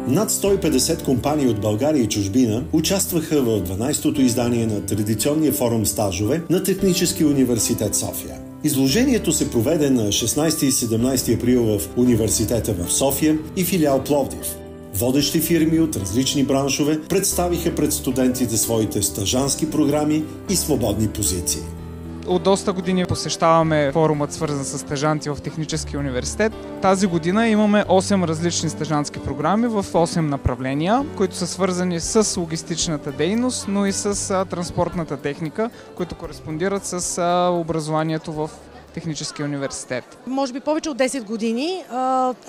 Над 150 компании от България и чужбина участваха в 12-то издание на традиционния форум стажове на Техническия университет София. Изложението се проведе на 16 и 17 април в университета в София и филиал Пловдив. Водещи фирми от различни браншове представиха пред студентите своите стажански програми и свободни позиции. От доста години посещаваме форумът, свързан с стажанти в Техническия университет. Тази година имаме 8 различни стажантски програми в 8 направления, които са свързани с логистичната дейност, но и с транспортната техника, които кореспондират с образованието в Техническия университет. Може би повече от 10 години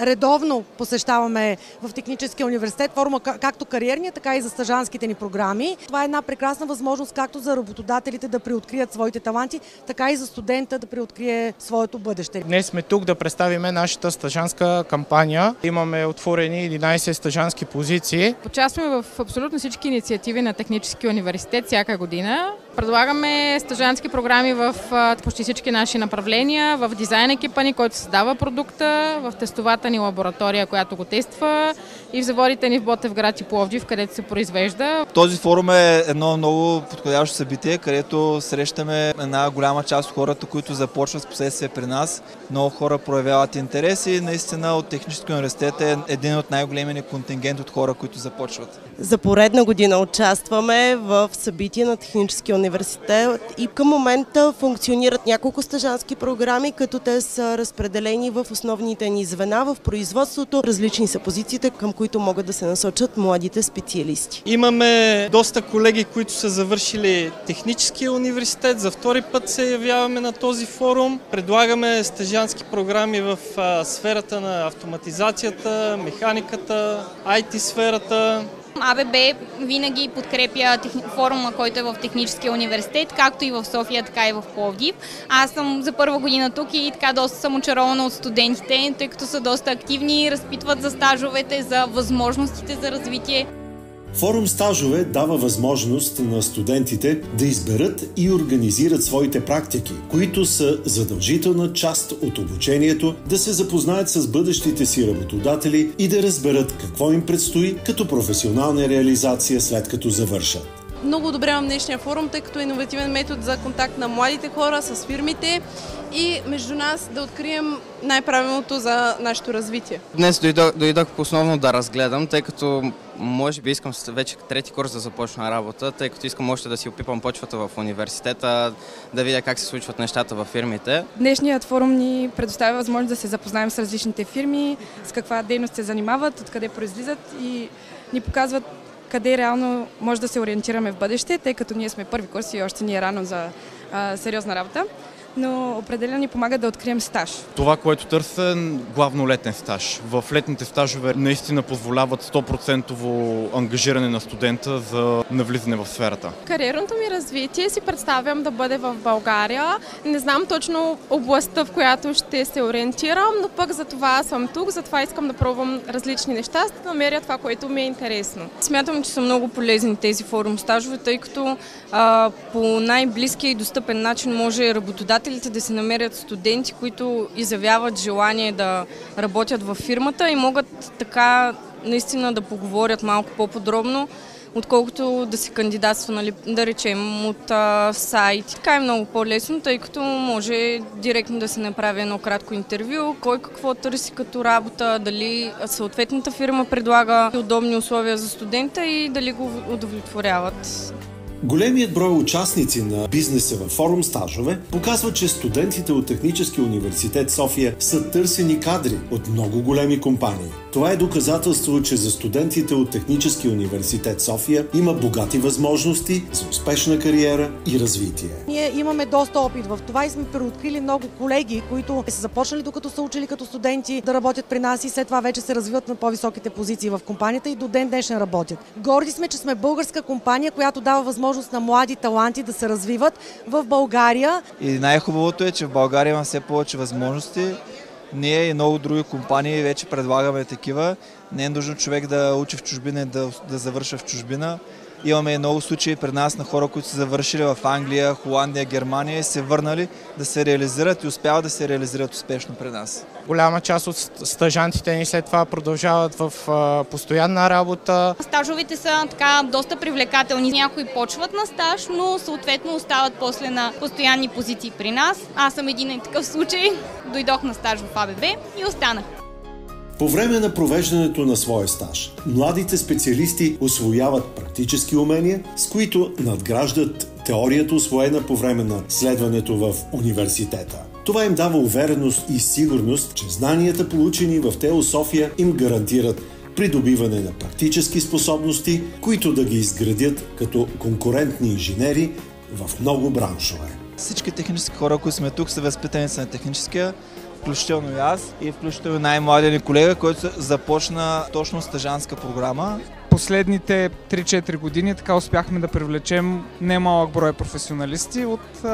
редовно посещаваме в Техническия университет форума както кариерния, така и за стажанските ни програми. Това е една прекрасна възможност както за работодателите да преоткрият своите таланти, така и за студента да преоткрие своето бъдеще. Днес сме тук да представим нашата стажанска кампания. Имаме отворени 11 стажански позиции. Участваме в абсолютно всички инициативи на Техническия университет всяка година. Предлагаме стажантски програми в почти всички наши направления, в дизайн екипа ни, който създава продукта, в тестовата ни лаборатория, която го тества, и в заводите ни в Ботевград и Пловдив, където се произвежда. Този форум е едно много подходящо събитие, където срещаме една голяма част от хората, които започват с последствие при нас. Много хора проявяват интерес и наистина от Техническия университет е един от най-големия контингент от хора, които започват. За поредна година участваме в събития на Техническия университет и към момента функционират няколко стажански програми, като те са разпределени в основните ни звена в производството. Различни са позициите, към които могат да се насочат младите специалисти. Имаме доста колеги, които са завършили Техническия университет. За втори път се явяваме на този форум. Предлагаме стажански програми в сферата на автоматизацията, механиката, IT сферата. АББ винаги подкрепя форума, който е в Техническия университет, както и в София, така и в Пловдив. Аз съм за първа година тук и така доста съм очарована от студентите, тъй като са доста активни, разпитват за стажовете, за възможностите за развитие. Форум стажове дава възможност на студентите да изберат и организират своите практики, които са задължителна част от обучението, да се запознаят с бъдещите си работодатели и да разберат какво им предстои като професионална реализация след като завършат. Много одобрявам днешния форум, тъй като е иновативен метод за контакт на младите хора с фирмите и между нас да открием най-правилното за нашето развитие. Днес дойдох основно да разгледам, тъй като може би искам вече трети курс да започна работа, тъй като искам още да си опипам почвата в университета, да видя как се случват нещата във фирмите. Днешният форум ни предоставя възможност да се запознаем с различните фирми, с каква дейност се занимават, откъде произлизат и ни показват къде реално може да се ориентираме в бъдеще, тъй като ние сме първи курс и още ни е рано за сериозна работа, но определено ни помага да открием стаж. Това, което търся, е главно летен стаж. В летните стажове наистина позволяват 100% ангажиране на студента за навлизане в сферата. Кариерното ми развитие си представям да бъде в България. Не знам точно областта, в която ще се ориентирам, но пък за това съм тук, затова искам да пробвам различни неща, за да намеря това, което ми е интересно. Смятам, че са много полезни тези форум стажове, тъй като по най-близкия и достъпен начин може работодателите да се намерят студенти, които изявяват желание да работят във фирмата и могат така наистина да поговорят малко по-подробно, отколкото да се кандидатства, нали, да речем, от сайт. Така е много по-лесно, тъй като може директно да се направи едно кратко интервю, кой какво търси като работа, дали съответната фирма предлага удобни условия за студента и дали го удовлетворяват. Големият брой участници на бизнеса във форум стажове показва, че студентите от Техническия университет София са търсени кадри от много големи компании. Това е доказателство, че за студентите от Техническия университет София има богати възможности за успешна кариера и развитие. Ние имаме доста опит в това и сме преоткрили много колеги, които са започнали докато са учили като студенти да работят при нас и след това вече се развиват на по-високите позиции в компанията и до ден днешен работят. Горди сме, че сме българска компания, която дава възможност на млади таланти да се развиват в България. И най-хубавото е, че в България има все повече възможности. Ние и много други компании вече предлагаме такива. Не е нужно човек да учи в чужбина и да завършва в чужбина. Имаме много случаи пред нас на хора, които са завършили в Англия, Холандия, Германия и се върнали да се реализират и успяват да се реализират успешно пред нас. Голяма част от стажантите ни след това продължават в постоянна работа. Стажовете са така доста привлекателни. Някои почват на стаж, но съответно остават после на постоянни позиции при нас. Аз съм един такъв случай. Дойдох на стаж в АББ и останах. По време на провеждането на своя стаж, младите специалисти усвояват практически умения, с които надграждат теорията, усвоена по време на следването в университета. Това им дава увереност и сигурност, че знанията, получени в ТЕУ София, им гарантират придобиване на практически способности, които да ги изградят като конкурентни инженери в много браншове. Всички технически хора, които сме тук, са възпитаници на техническия, включително и аз и включително най-младия ни колега, който започна точно стажантска програма. Последните 3-4 години така успяхме да привлечем немалък брой професионалисти от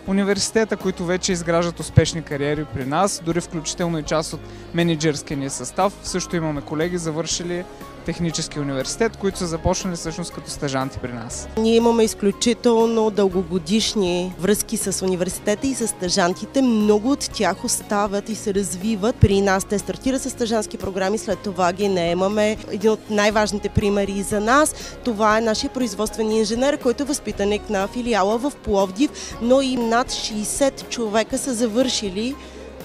университета, които вече изграждат успешни кариери при нас, дори включително и част от мениджърския ни състав. Също имаме колеги, завършили технически университет, които са започнали всъщност като стажанти при нас. Ние имаме изключително дългогодишни връзки с университета и с стажантите. Много от тях остават и се развиват при нас. Те стартират с стажантски програми, след това ги наемаме. Един от най-важните примери за нас, това е нашия производствен инженер, който е възпитаник на филиала в Пловдив, но и над 60 човека са завършили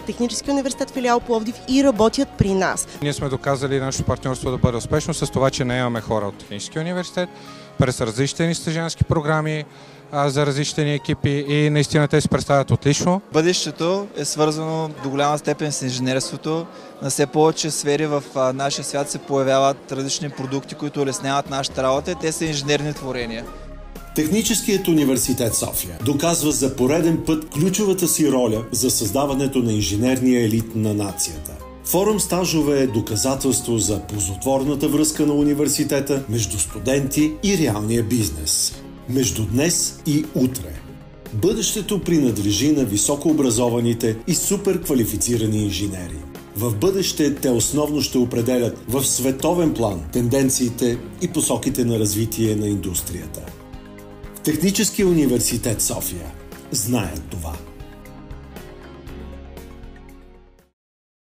Технически университет филиал Пловдив и работят при нас. Ние сме доказали нашето партньорство да бъде успешно с това, че наемаме хора от Техническия университет през различни стажантски програми за различни екипи и наистина те се представят отлично. Бъдещето е свързано до голяма степен с инженерството. На все повече сфери в нашия свят се появяват различни продукти, които улесняват нашата работа. Те са инженерни творения. Техническият университет София доказва за пореден път ключовата си роля за създаването на инженерния елит на нацията. Форум стажове е доказателство за ползотворната връзка на университета между студенти и реалния бизнес. Между днес и утре. Бъдещето принадлежи на високообразованите и суперквалифицирани инженери. В бъдеще те основно ще определят в световен план тенденциите и посоките на развитие на индустрията. Техническия университет София знаят това.